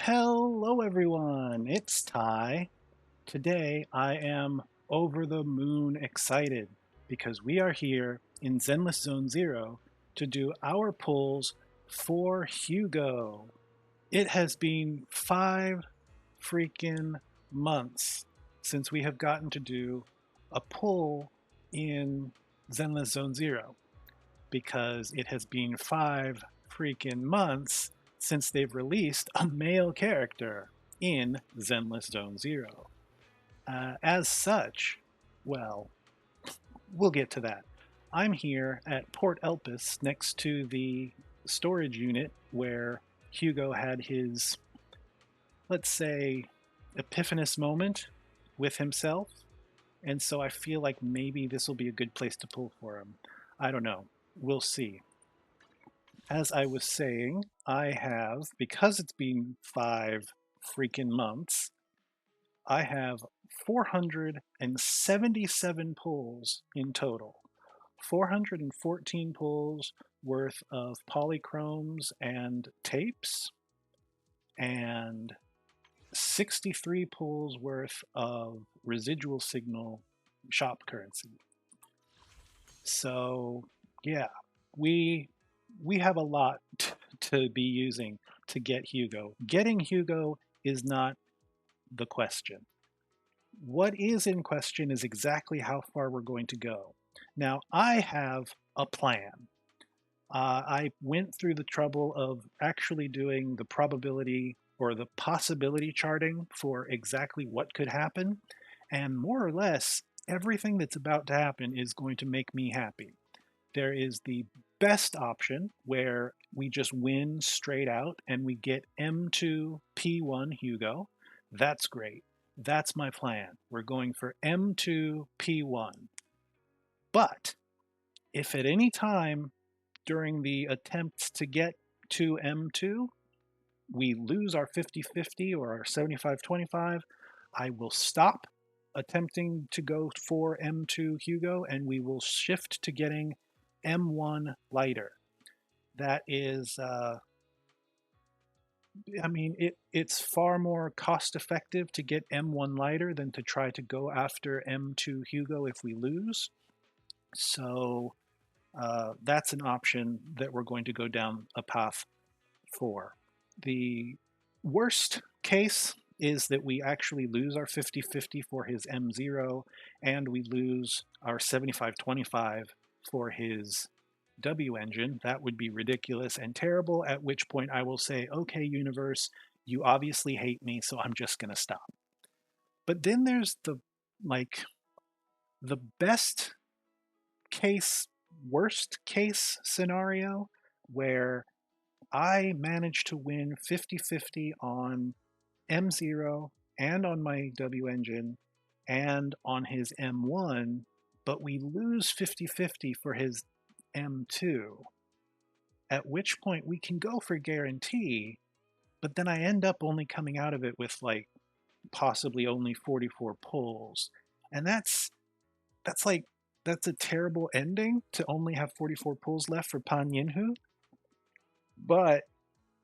Hello, everyone. It's Ty. Today, I am over the moon excited because we are here in Zenless Zone Zero to do our pulls for Hugo. It has been 5 freaking months since we have gotten to do a pull in Zenless Zone Zero because it has been 5 freaking months since they've released a male character in Zenless Zone Zero. As such, well, we'll get to that. I'm here at Port Elpis next to the storage unit where Hugo had his, let's say, epiphanous moment with himself. And so I feel like maybe this will be a good place to pull for him. I don't know. We'll see. As I was saying, I have, because it's been 5 freaking months, I have 477 pulls in total. 414 pulls worth of polychromes and tapes, and 63 pulls worth of residual signal shop currency. So, yeah, we we have a lot to be using to get Hugo. Getting Hugo is not the question. What is in question is exactly how far we're going to go. Now, I have a plan. I went through the trouble of actually doing the probability or the possibility charting for exactly what could happen, and more or less, everything that's about to happen is going to make me happy. There is the best option where we just win straight out and we get M2 P1 Hugo. That's great. That's my plan. We're going for M2 P1. But if at any time during the attempts to get to M2 we lose our 50-50 or our 75-25, I will stop attempting to go for M2 Hugo and we will shift to getting M1 lighter. That is, it's far more cost effective to get M1 lighter than to try to go after M2 Hugo if we lose. So that's an option that we're going to go down a path for. The worst case is that we actually lose our 50-50 for his M0 and we lose our 75-25 for his W engine. That would be ridiculous and terrible, at which point I will say, okay, universe, you obviously hate me, so I'm just going to stop. But then there's like the best case, worst case scenario where I managed to win 50-50 on M0 and on my W engine and on his M1, but we lose 50-50 for his M2, at which point we can go for guarantee, but then I end up only coming out of it with like possibly only 44 pulls. And that's a terrible ending to only have 44 pulls left for Pan Yinhu, but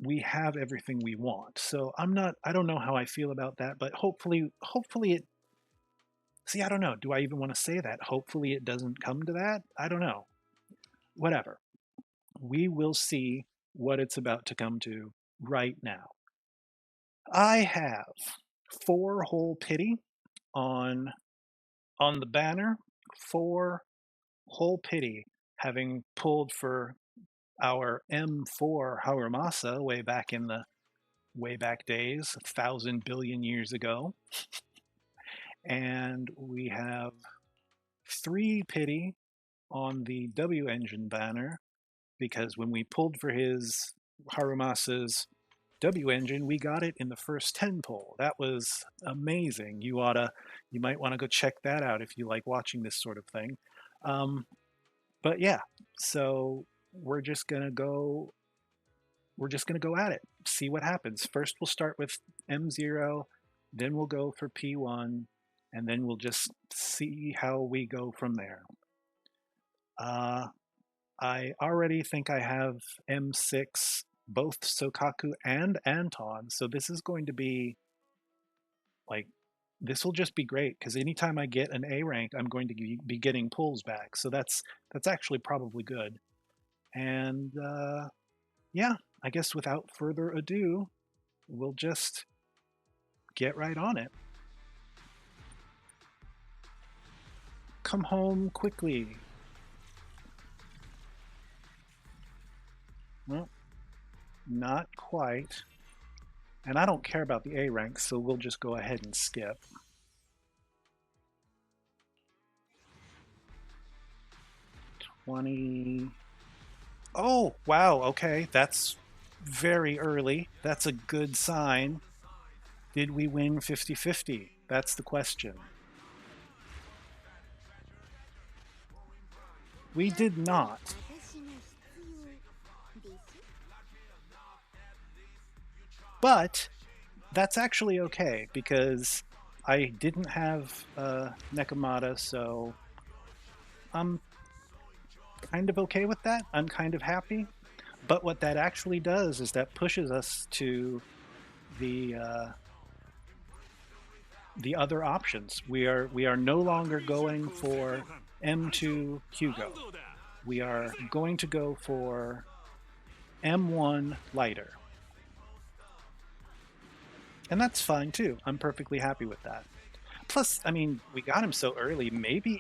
we have everything we want. So I don't know how I feel about that, but hopefully it, see, I don't know. Do I even want to say that? Hopefully it doesn't come to that. I don't know. Whatever. We will see what it's about to come to right now. I have 4 whole pity on the banner, 4 whole pity having pulled for our M4 Haramasa way back days, 1,000 billion years ago. And we have 3 pity on the W engine banner because when we pulled for his Harumasa's W engine, we got it in the first 10 pull. That was amazing. You might want to go check that out if you like watching this sort of thing. But yeah, so we're just gonna go at it, see what happens. First, we'll start with M0, then we'll go for P1, and then we'll just see how we go from there. I already think I have M6 both Sokaku and Anton. So this is going to be like, this will just be great because anytime I get an A rank, I'm going to be getting pulls back. So that's actually probably good. And yeah, I guess without further ado, we'll just get right on it. Come home quickly. Well, not quite. And I don't care about the A rank, so we'll just go ahead and skip. Oh, wow, okay, that's very early. That's a good sign. Did we win 50-50? That's the question. We did not. But that's actually okay because I didn't have Nekomata, so I'm kind of okay with that. I'm kind of happy. But what that actually does is that pushes us to the other options. We are no longer going for M2 Hugo. We are going to go for M1 lighter. And that's fine too. I'm perfectly happy with that. Plus, I mean, we got him so early. Maybe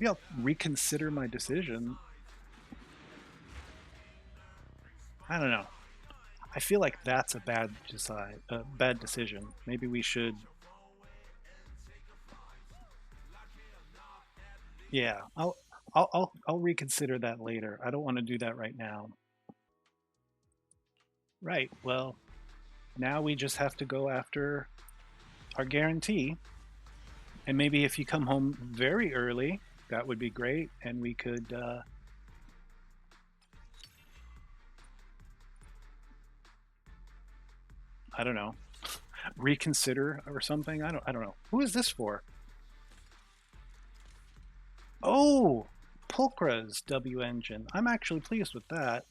I'll reconsider my decision. I don't know. I feel like that's a bad decision. Maybe we should. Yeah, I'll reconsider that later. I don't want to do that right now. Right. Well, now we just have to go after our guarantee. And maybe if you come home very early, that would be great, and we could I don't know, reconsider or something. I don't know. Who is this for? Oh, Pulkra's W engine. I'm actually pleased with that.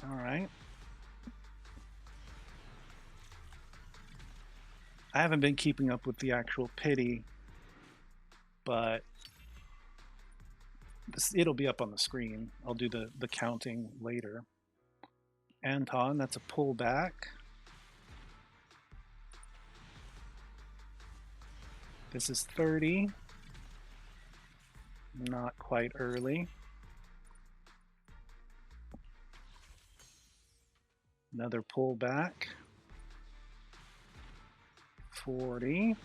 All right. I haven't been keeping up with the actual pity, but it'll be up on the screen. I'll do the counting later. Anton, that's a pullback. This is 30. Not quite early. Another pullback. 40.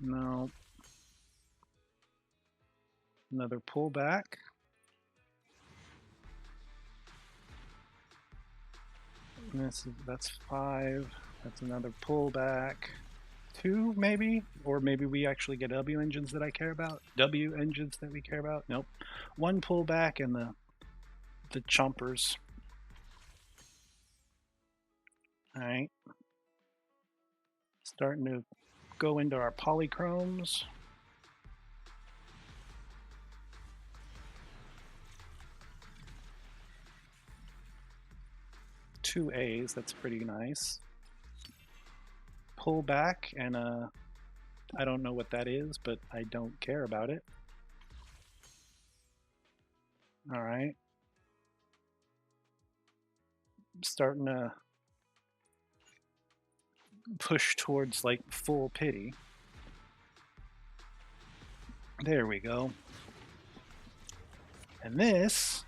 No. Another pullback. That's 5. That's another pullback. 2 maybe, or maybe we actually get W engines that I care about. W engines that we care about. Nope. 1 pullback and the chompers. All right. Starting to go into our polychromes. 2 A's, that's pretty nice. Pull back, and I don't know what that is, but I don't care about it. All right. Starting to push towards like full pity. There we go. And this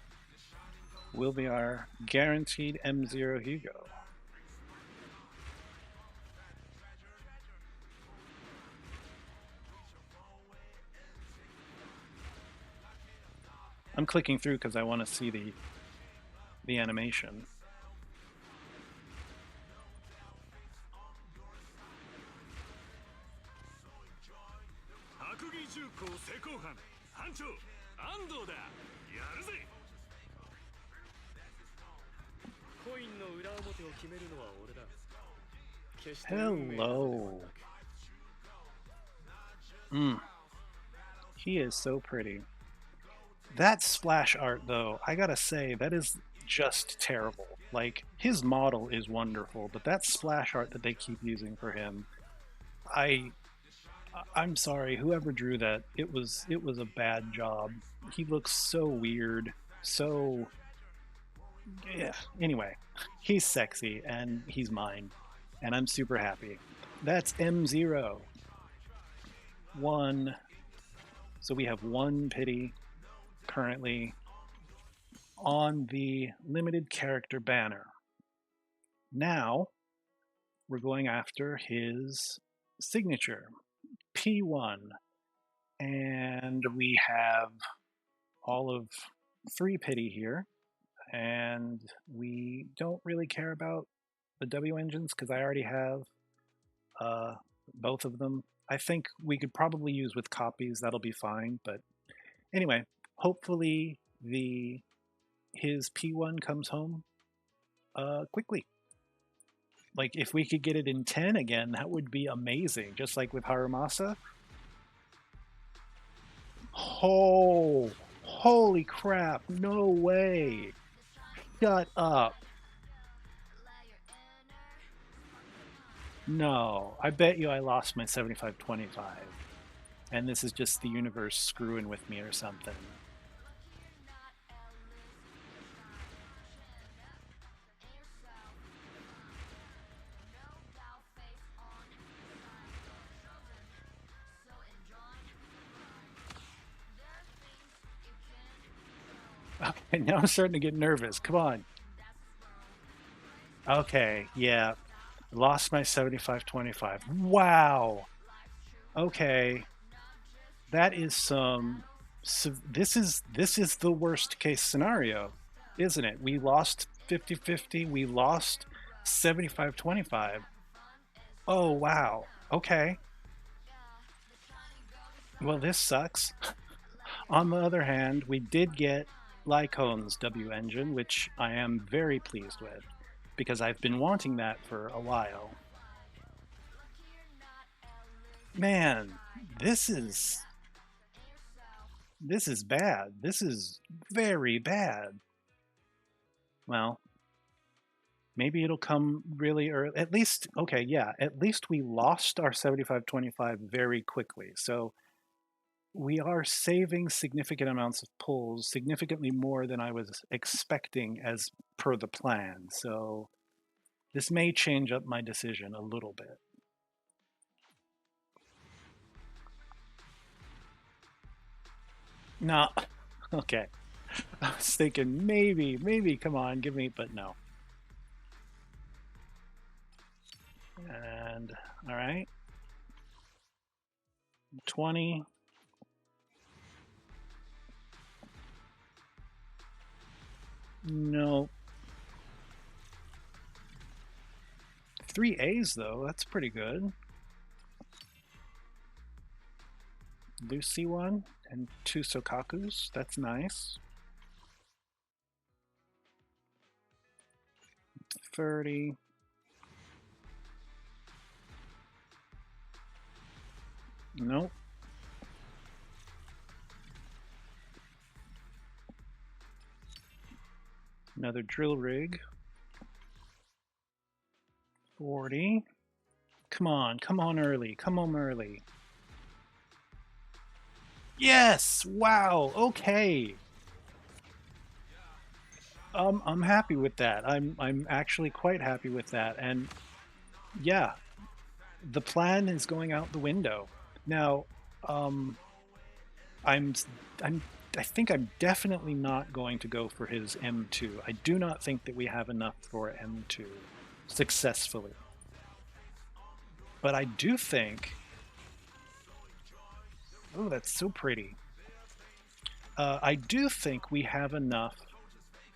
will be our guaranteed M0 Hugo. I'm clicking through because I want to see the animation. Hello. He is so pretty. That splash art, though, I gotta say, that is just terrible. Like, his model is wonderful, but that splash art that they keep using for him, I I'm sorry, whoever drew that, it was a bad job. He looks so weird, so yeah. Anyway, he's sexy and he's mine, and I'm super happy. That's M0. One. So we have one pity currently on the limited character banner. Now we're going after his signature, P1. And we have all of 3 pity here. And we don't really care about the W engines because I already have both of them. I think we could probably use with copies, that'll be fine. But anyway, hopefully his P1 comes home quickly. Like, if we could get it in 10 again, that would be amazing, just like with Harumasa. Oh, holy crap, no way. Shut up. No, I bet you I lost my 75-25. And this is just the universe screwing with me or something. Okay, now I'm starting to get nervous. Come on. Okay, yeah. Lost my 75-25. Wow. Okay. That is some so this is the worst case scenario, isn't it? We lost 50-50, we lost 75-25. Oh wow. Okay. Well, this sucks. On the other hand, we did get Lycon's W engine, which I am very pleased with because I've been wanting that for a while. Man, this is bad. This is very bad. Well, maybe it'll come really early. At least, okay, yeah, at least we lost our 75-25 very quickly. So we are saving significant amounts of pulls, significantly more than I was expecting as per the plan. So this may change up my decision a little bit. No, okay. I was thinking maybe, come on, give me, but no. And all right, 20. No. 3 A's though, that's pretty good. Lucy one and 2 Sokakus, that's nice. 30. Nope. Another drill rig. 40. Come on early, come on early. Yes! Wow, okay. I'm happy with that. I'm actually quite happy with that. And yeah, the plan is going out the window. Now, I'm I think I'm definitely not going to go for his M2. I do not think that we have enough for M2 successfully. But I do think, oh, that's so pretty. I do think we have enough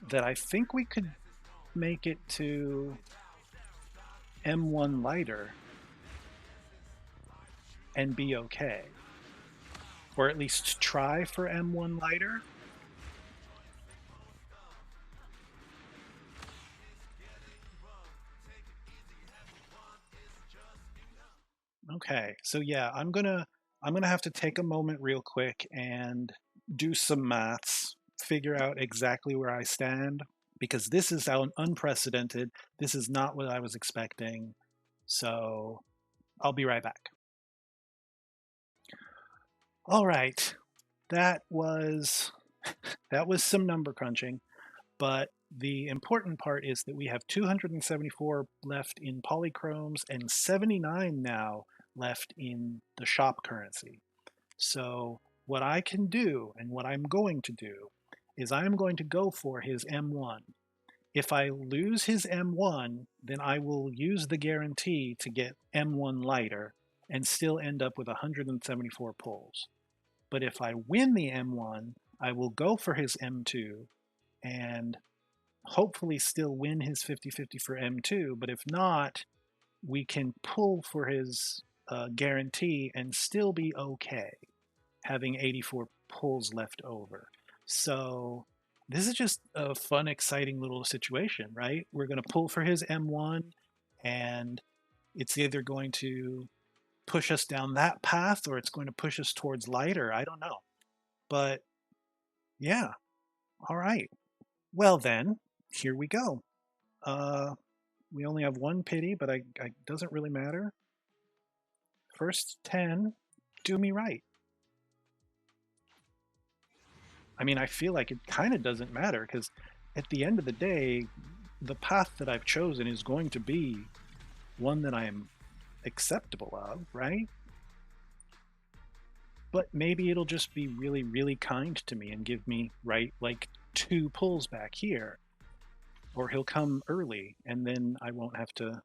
that I think we could make it to M1 lighter and be okay. Or at least try for M1 lighter. Okay, so yeah, I'm gonna have to take a moment real quick and do some maths, figure out exactly where I stand, because this is unprecedented. This is not what I was expecting. So I'll be right back. All right, that was that was some number crunching, but the important part is that we have 274 left in polychromes and 79 now left in the shop currency. So what I can do and what I'm going to do is I'm going to go for his M1. If I lose his M1, then I will use the guarantee to get M1 lighter and still end up with 174 pulls. But if I win the M1, I will go for his M2 and hopefully still win his 50-50 for M2. But if not, we can pull for his guarantee and still be okay, having 84 pulls left over. So this is just a fun, exciting little situation, right? We're going to pull for his M1, and it's either going to push us down that path or it's going to push us towards lighter. I don't know. But yeah, all right. Well, then, here we go. We only have one pity, but I doesn't really matter. First 10, do me right. I mean, I feel like it kind of doesn't matter because at the end of the day, the path that I've chosen is going to be one that I am acceptable of, right? But maybe it'll just be really, really kind to me and give me, right, like 2 pulls back here. Or he'll come early and then I won't have to,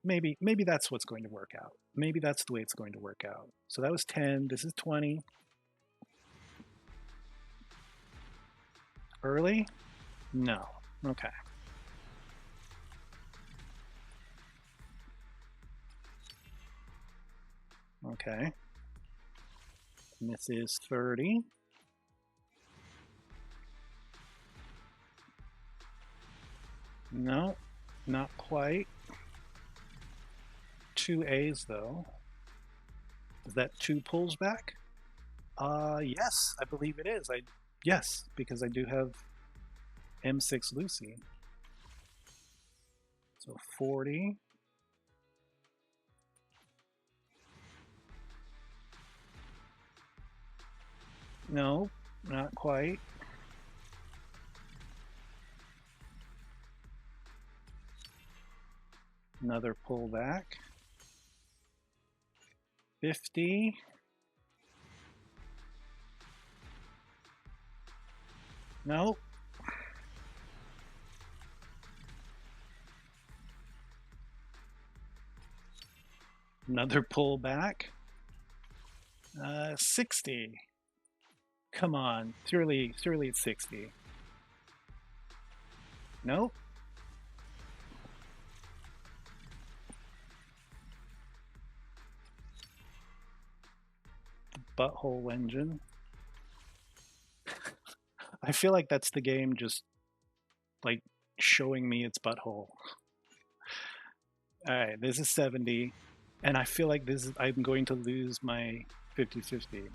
maybe that's what's going to work out. Maybe that's the way it's going to work out. So that was 10. This is 20. Early? No. Okay. Okay. And this is 30. No, not quite. 2 A's though. Is that 2 pulls back? Yes, I believe it is. Yes, because I do have M6 Lucy. So 40. No, not quite. Another pull back. 50. Nope. Another pull back. 60. Come on, surely it's 60. Nope. Butthole engine. I feel like that's the game just like showing me its butthole. All right, this is 70, and I feel like I'm going to lose my 50-50.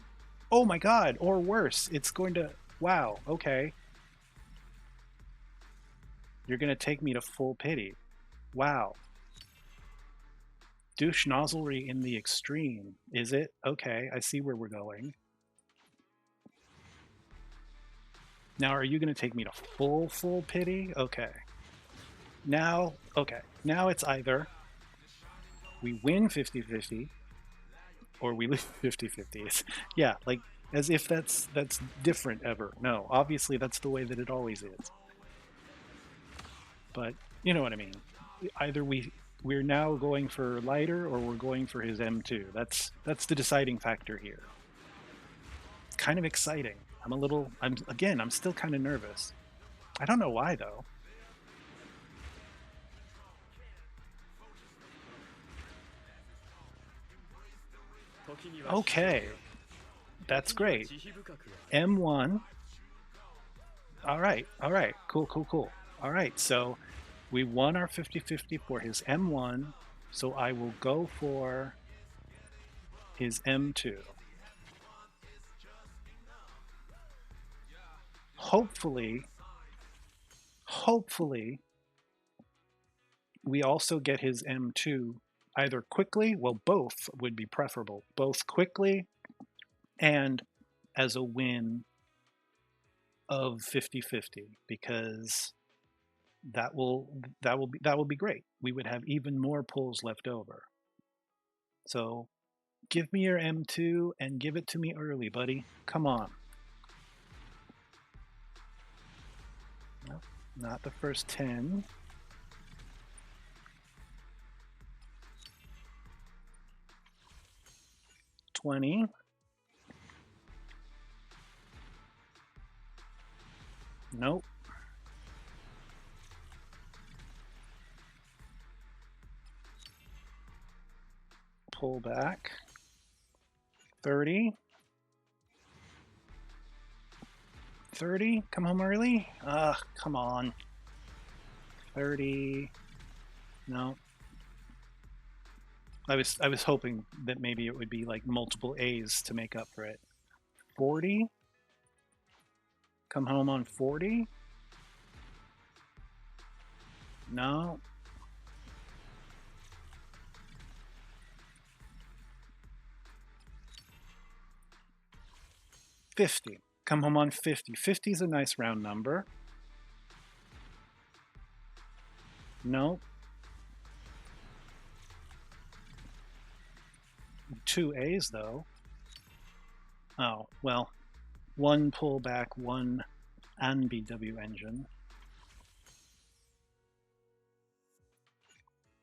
Oh my god, or worse, it's going to, wow, okay. You're going to take me to full pity. Wow. Douche nozzlery in the extreme. Is it? Okay, I see where we're going. Now, are you going to take me to full pity? Okay. Now it's either we win 50-50 or we lose 50-50. Yeah, like as if that's different ever. No, obviously that's the way that it always is. But you know what I mean. Either we're now going for lighter or we're going for his M2. That's the deciding factor here. Kind of exciting. I'm still kind of nervous. I don't know why though. Okay, that's great. M1. All right, cool. All right, so we won our 50-50 for his M1, so I will go for his M2. Hopefully, we also get his M2 either quickly, well, both would be preferable, both quickly and as a win of 50-50, because that will be great. We would have even more pulls left over. So give me your M2 and give it to me early, buddy. Come on. Nope, not the first 10. $20. Nope. Pull back. 30. 30. Come home early. Come on. 30. No. I was hoping that maybe it would be like multiple A's to make up for it. 40. Come home on 40. No. 50. Come home on 50. 50 is a nice round number. No. 2 A's though. Oh, well, one pullback, one and BW engine.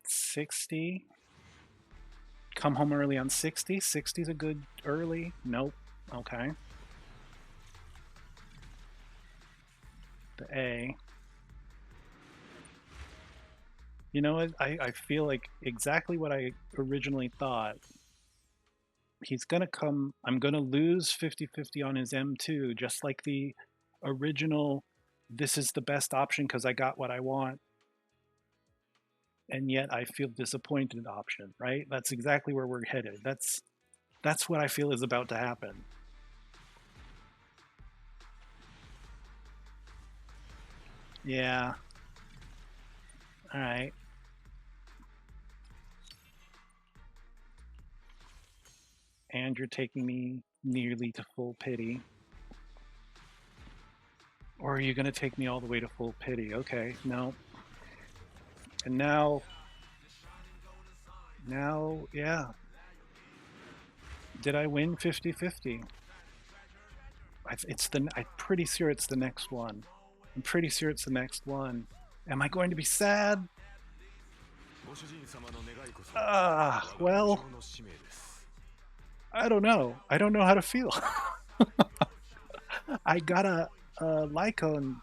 60. Come home early on 60. 60 is a good early. Nope. Okay. The A. You know what? I feel like exactly what I originally thought. He's going to come, I'm going to lose 50-50 on his M2, just like the original, this is the best option because I got what I want. And yet I feel disappointed option, right? That's exactly where we're headed. That's what I feel is about to happen. Yeah. All right. And you're taking me nearly to full pity. Or are you going to take me all the way to full pity? Okay, no. And now, yeah. Did I win 50-50? I'm pretty sure it's the next one. I'm pretty sure it's the next one. Am I going to be sad? Well, I don't know. I don't know how to feel. I got a Lycone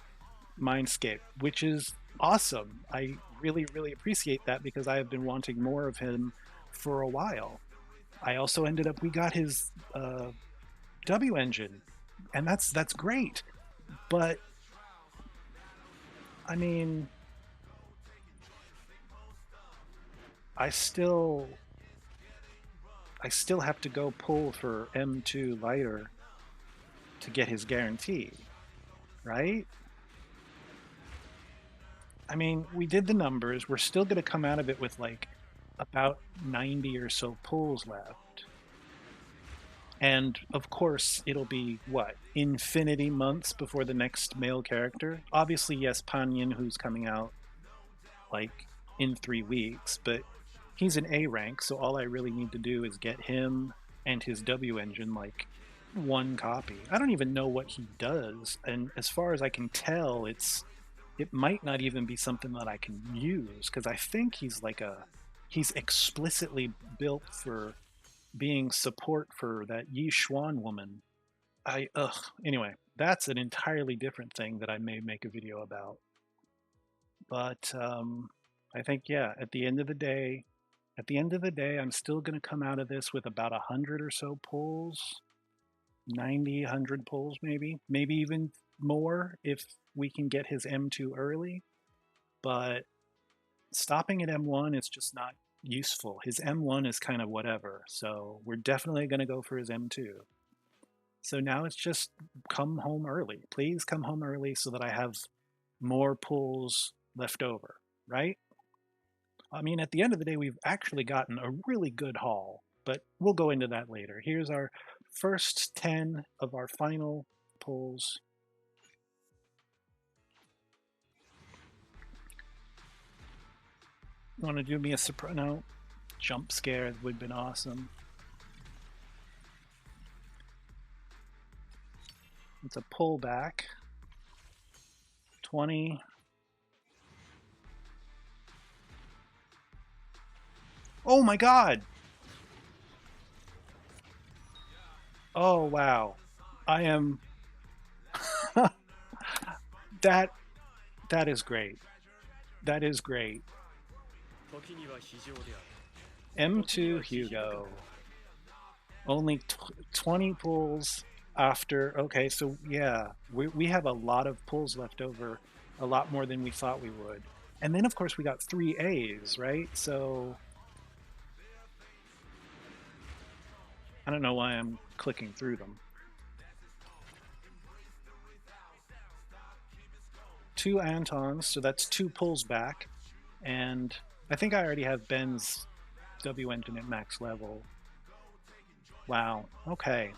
Mindscape, which is awesome. I really, really appreciate that because I have been wanting more of him for a while. I also we got his W engine, and that's great. But I mean, I still have to go pull for M2 lighter to get his guarantee, right? I mean, we did the numbers. We're still going to come out of it with like about 90 or so pulls left. And of course, it'll be what? Infinity months before the next male character. Obviously, yes, Panyin, who's coming out like in 3 weeks, but he's an A rank, so all I really need to do is get him and his W engine like one copy. I don't even know what he does, and as far as I can tell, it might not even be something that I can use because I think he's explicitly built for being support for that Yi Xuan woman. Anyway, that's an entirely different thing that I may make a video about. But I think, yeah, at the end of the day, I'm still going to come out of this with about 100 or so pulls, 90, 100 pulls maybe even more if we can get his M2 early. But stopping at M1 is just useful. His M1 is kind of whatever, so we're definitely going to go for his M2. So now it's just come home early. Please come home early so that I have more pulls left over, right? I mean, at the end of the day, we've actually gotten a really good haul, but we'll go into that later. Here's our first 10 of our final pulls. Want to do me a surprise? No, jump scare would have been awesome. It's a pullback. 20. Oh my god! Oh wow. I am that that is great. That is great. M2 Hugo. Only 20 pulls after. Okay, so yeah, we have a lot of pulls left over, a lot more than we thought we would. And then, of course, we got 3 A's, right? So I don't know why I'm clicking through them. 2 Antons, so that's 2 pulls back. And I think I already have Ben's W engine at max level. Wow, okay.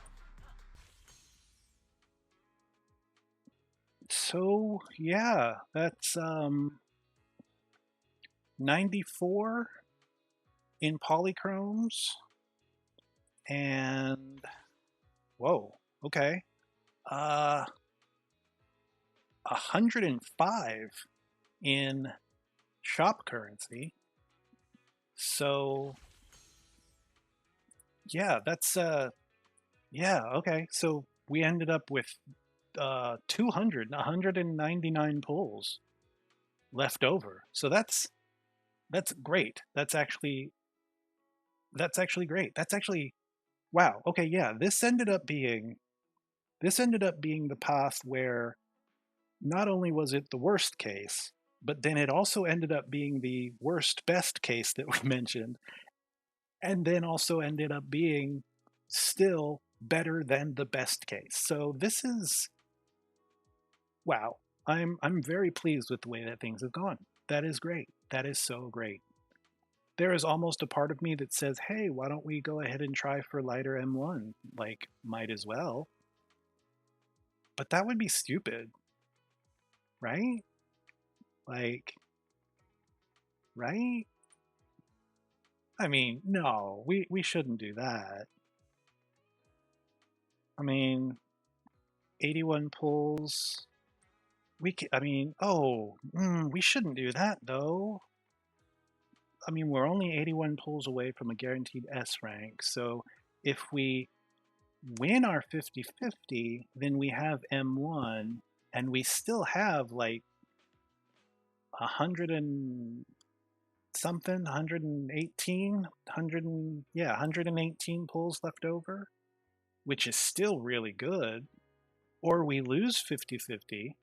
So yeah, that's 94 in polychromes, and whoa, okay, 105 in shop currency. So yeah, that's yeah, okay. So we ended up with 199 pulls left over. So that's great. That's actually great. That's actually wow. Okay, yeah. This ended up being the path where not only was it the worst case, but then it also ended up being the worst best case that we mentioned, and then also ended up being still better than the best case. So this is wow. I'm very pleased with the way that things have gone. That is great. That is so great. There is almost a part of me that says, "Hey, why don't we go ahead and try for lighter M1? Like, might as well." But that would be stupid, right? Like, right? I mean, no, we shouldn't do that. I mean, 81 pulls. I mean, oh, we shouldn't do that though. I mean, we're only 81 pulls away from a guaranteed S rank. So if we win our 50-50, then we have M1 and we still have like 100 and something, 118, 118 pulls left over, which is still really good. Or we lose 50-50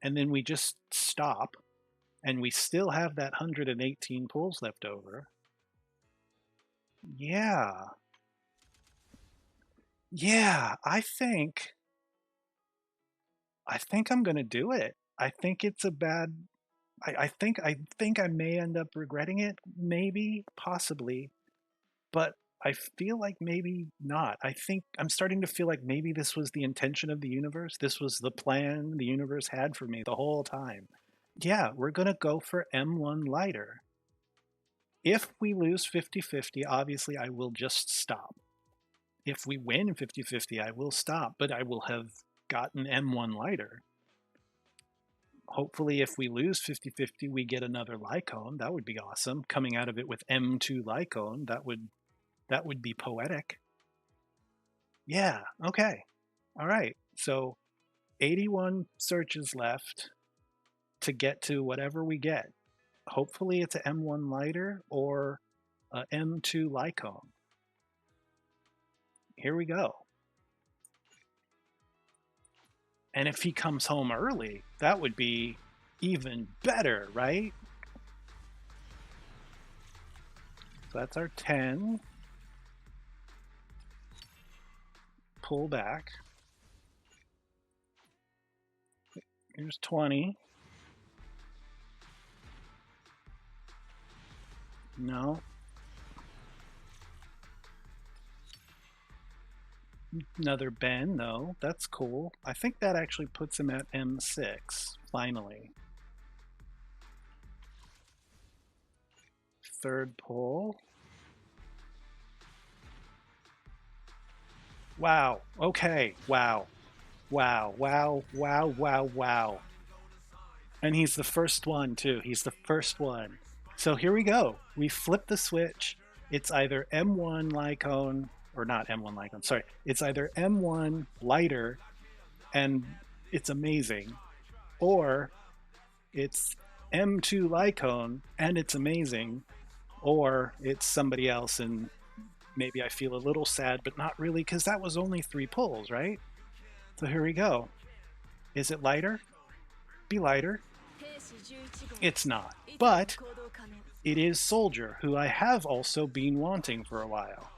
and then we just stop and we still have that 118 pulls left over. Yeah. Yeah, I think I'm gonna do it. I think it's a bad I think I may end up regretting it, maybe, possibly, but I feel like maybe not. I think I'm starting to feel like maybe this was the intention of the universe. This was the plan the universe had for me the whole time. Yeah, we're gonna go for M1 lighter. If we lose 50-50, obviously I will just stop. If we win 50-50, I will stop, but I will have gotten M1 lighter. Hopefully, if we lose 50-50, we get another Lycone. That would be awesome. Coming out of it with M2 Lycone, that would be poetic. Yeah, okay. All right. So 81 searches left to get to whatever we get. Hopefully it's a M1 lighter or a M2 Lycone. Here we go. And if he comes home early, that would be even better, right? So that's our 10. Pull back. Here's 20. No. Another bend, no. That's cool. I think that actually puts him at M6, finally. Third pull. Wow. Okay. Wow. Wow. Wow. Wow. Wow. Wow. And he's the first one, too. He's the first one. So here we go. We flip the switch. It's either M1 Lycone, or not M1 Lycone, sorry. It's either M1 lighter, and it's amazing, or it's M2 Lycone, and it's amazing, or it's somebody else, and maybe I feel a little sad, but not really, because that was only 3 pulls, right? So here we go. Is it lighter? Be lighter. It's not, but it is Soldier, who I have also been wanting for a while.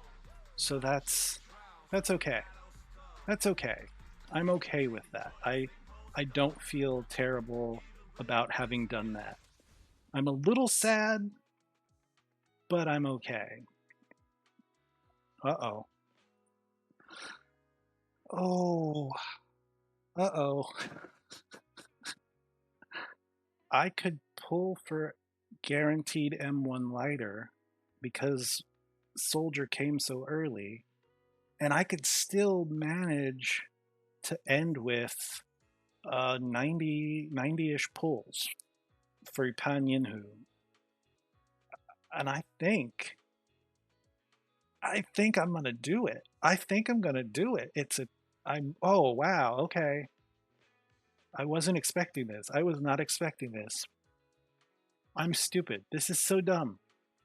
So that's okay. That's okay. I'm okay with that. I don't feel terrible about having done that. I'm a little sad, but I'm okay. Uh-oh. Oh. Uh-oh. I could pull for guaranteed M1 lighter because Soldier came so early, and I could still manage to end with 90-ish pulls for Pan Yinhu. And I think I'm gonna do it. I think I'm gonna do it. Oh wow, okay. I wasn't expecting this. I was not expecting this. I'm stupid. This is so dumb,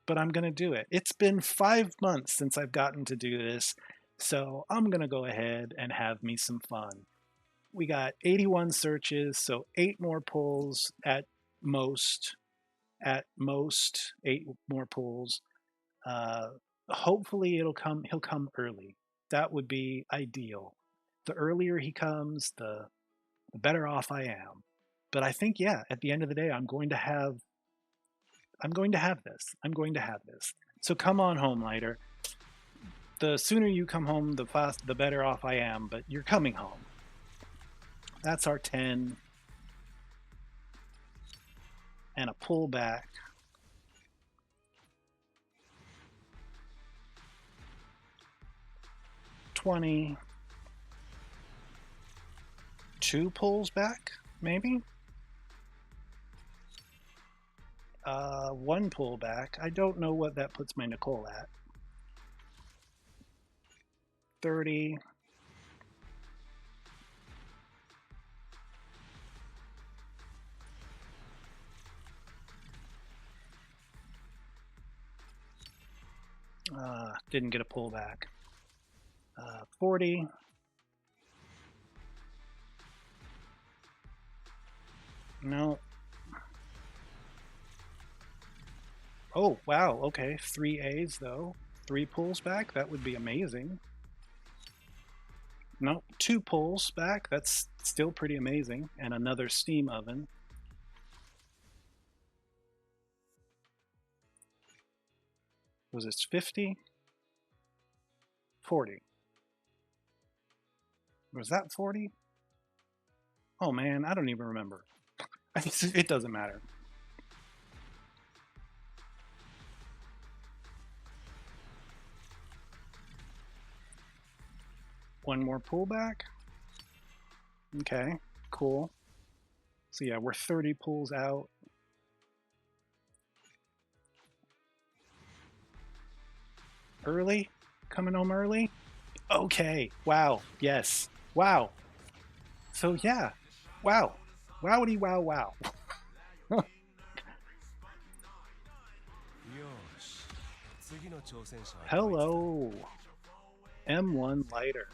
but I'm gonna do it. It's been 5 months since I've gotten to do this, so I'm gonna go ahead and have me some fun. We got 81 searches, so 8 more pulls at most. At most, 8 more pulls. Hopefully he'll come early. That would be ideal. The earlier he comes, the better off I am. But I think, yeah, at the end of the day, I'm going to have this. I'm going to have this. So come on home, Lighter. The sooner you come home, the better off I am, but you're coming home. That's our 10. And a pullback. $20. 2 pulls back, maybe? 1 pull back. I don't know what that puts my Nicole at. 30. Didn't get a pullback. 40. No. Oh, wow. Okay. 3 A's, though. 3 pulls back. That would be amazing. No, 2 pulls back. That's still pretty amazing. And another steam oven. Was this 50? 40. Was that 40? Oh man, I don't even remember. It doesn't matter. One more pullback. Okay, cool. So yeah, we're 30 pulls out. Early? Coming home early? Okay, wow, yes, wow. So yeah, wow. Wowity wow wow. Hello, M1 lighter.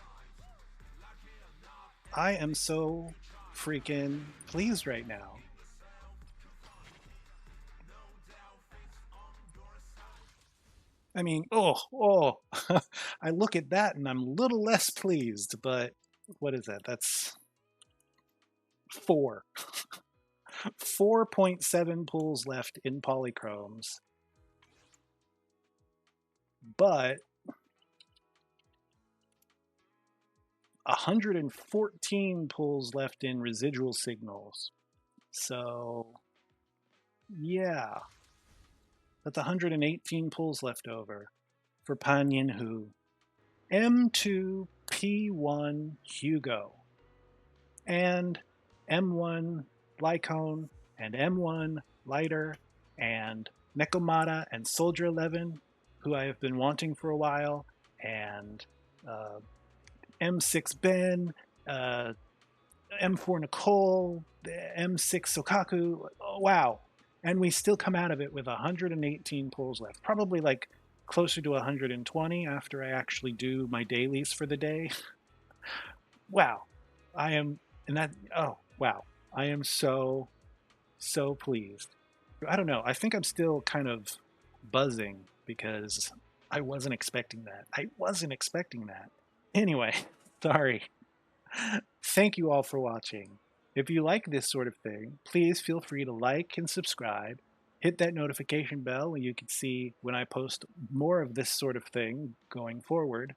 I am so freaking pleased right now. I mean, I look at that and I'm a little less pleased, but what is that? That's four. 4.7 pulls left in polychromes, but 114 pulls left in residual signals. So, yeah, that's 118 pulls left over for Pan Yin Hu. M2 P1 Hugo and M1 Lycone and M1 Lighter and Nekomata and Soldier 11, who I have been wanting for a while, and uh, M6 Ben, uh, M4 Nicole, M6 Sokaku. Oh, wow. And we still come out of it with 118 pulls left. Probably like closer to 120 after I actually do my dailies for the day. Wow. I am, and that, oh, wow. I am so, so pleased. I don't know. I think I'm still kind of buzzing because I wasn't expecting that. I wasn't expecting that. Anyway, sorry. Thank you all for watching. If you like this sort of thing, please feel free to like and subscribe. Hit that notification bell and you can see when I post more of this sort of thing going forward.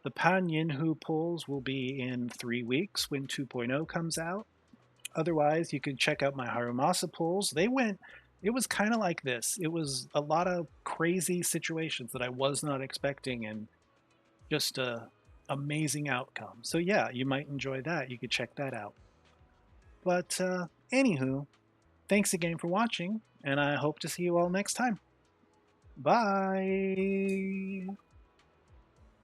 The Pan Yinhu pulls will be in 3 weeks when 2.0 comes out. Otherwise, you can check out my Harumasa pulls. It was kind of like this. It was a lot of crazy situations that I was not expecting and just a amazing outcome. So yeah, you might enjoy that. You could check that out. But anywho, thanks again for watching, and I hope to see you all next time. Bye.